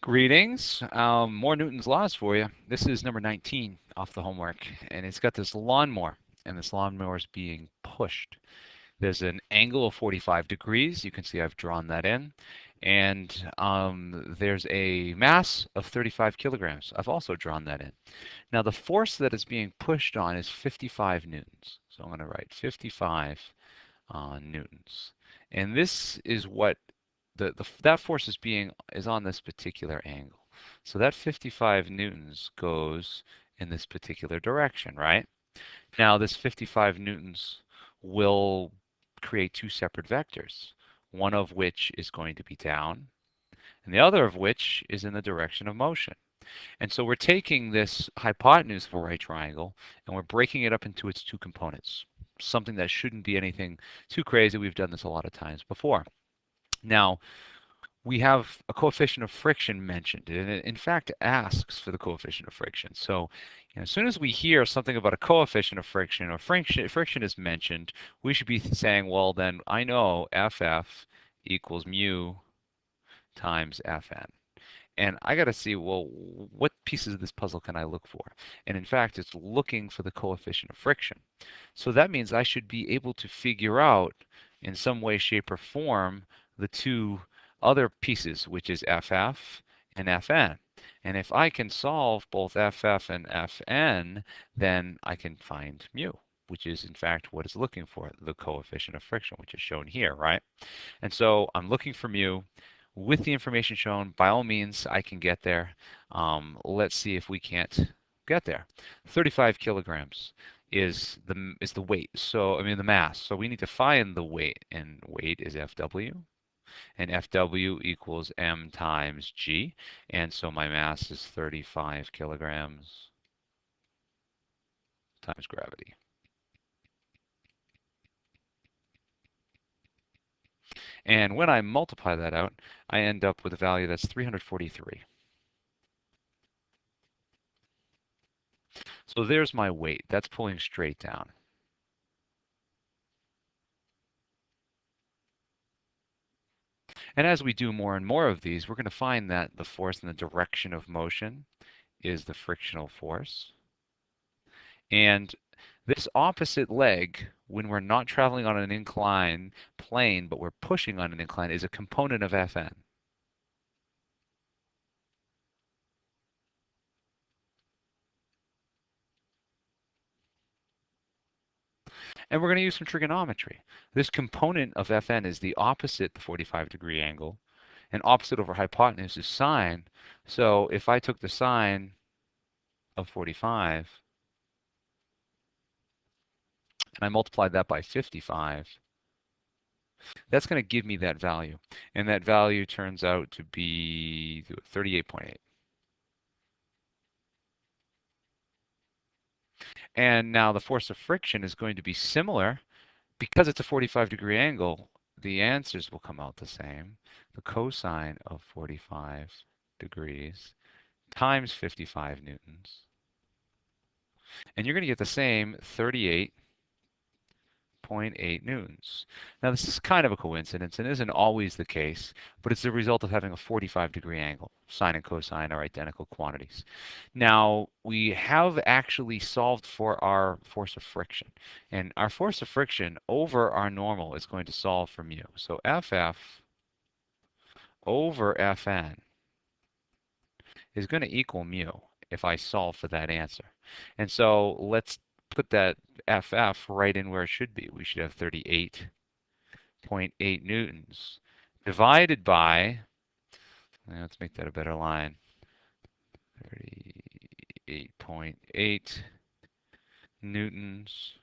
Greetings. More Newton's laws for you. This is number 19 off the homework, and it's got this lawnmower, and this lawnmower is being pushed. There's an angle of 45 degrees. You can see I've drawn that in. And there's a mass of 35 kilograms. I've also drawn that in. Now, the force that is being pushed on is 55 newtons. So I'm going to write 55 newtons. And this is what that force is on this particular angle. So that 55 newtons goes in this particular direction, right? Now this 55 newtons will create two separate vectors, one of which is going to be down, and the other of which is in the direction of motion. And so we're taking this hypotenuse of a right triangle and we're breaking it up into its two components, something that shouldn't be anything too crazy. We've done this a lot of times before. Now, we have a coefficient of friction mentioned, and it in fact asks for the coefficient of friction. So as soon as we hear something about a coefficient of friction or friction is mentioned, we should be saying, well, then I know FF equals mu times Fn. And I got to see, well, what pieces of this puzzle can I look for? And in fact, it's looking for the coefficient of friction. So that means I should be able to figure out in some way, shape, or form the two other pieces, which is FF and Fn. And if I can solve both FF and Fn, then I can find mu, which is in fact what it's looking for, the coefficient of friction, which is shown here, right? And so I'm looking for mu. With the information shown, by all means, I can get there. Let's see if we can't get there. 35 kilograms is the weight. So I mean the mass. So we need to find the weight, and weight is Fw, and Fw equals m times g. And so my mass is 35 kilograms times gravity. And when I multiply that out, I end up with a value that's 343. So there's my weight. That's pulling straight down. And as we do more and more of these, we're going to find that the force in the direction of motion is the frictional force. And this opposite leg, when we're not traveling on an inclined plane, but we're pushing on an incline, is a component of Fn. And we're going to use some trigonometry. This component of Fn is the opposite, the 45-degree angle, and opposite over hypotenuse is sine. So if I took the sine of 45 and I multiplied that by 55, that's going to give me that value. And that value turns out to be 38.8. And now the force of friction is going to be similar. Because it's a 45-degree angle, the answers will come out the same. The cosine of 45 degrees times 55 newtons. And you're going to get the same 38.8 newtons. Now this is kind of a coincidence and isn't always the case, but it's the result of having a 45-degree angle. Sine and cosine are identical quantities. Now we have actually solved for our force of friction, and our force of friction over our normal is going to solve for mu. So FF over Fn is going to equal mu if I solve for that answer. And so let's put that FF right in where it should be. We should have 38.8 newtons divided by, let's make that a better line, 38.8 newtons.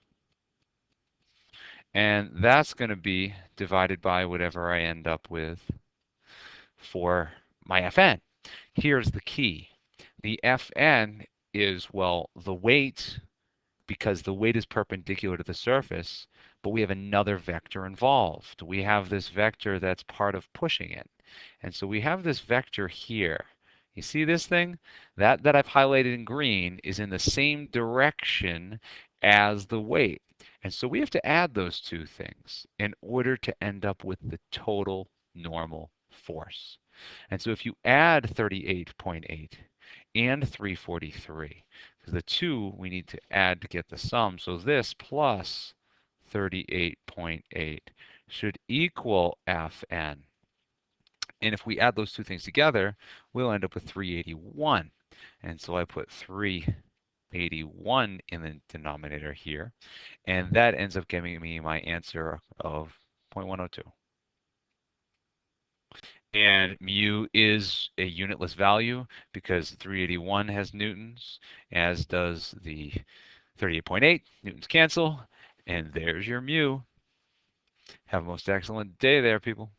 And that's going to be divided by whatever I end up with for my Fn. Here's the key. The Fn is, well, the weight, because the weight is perpendicular to the surface, but we have another vector involved. We have this vector that's part of pushing it. And so we have this vector here. You see this thing? That I've highlighted in green is in the same direction as the weight. And so we have to add those two things in order to end up with the total normal force. And so if you add 38.8 and 343, because the two we need to add to get the sum, so this plus 38.8 should equal Fn. And if we add those two things together, we'll end up with 381. And so I put 381 in the denominator here, and that ends up giving me my answer of 0.102. And mu is a unitless value because 381 has newtons, as does the 38.8. Newtons cancel, and there's your mu. Have a most excellent day there, people.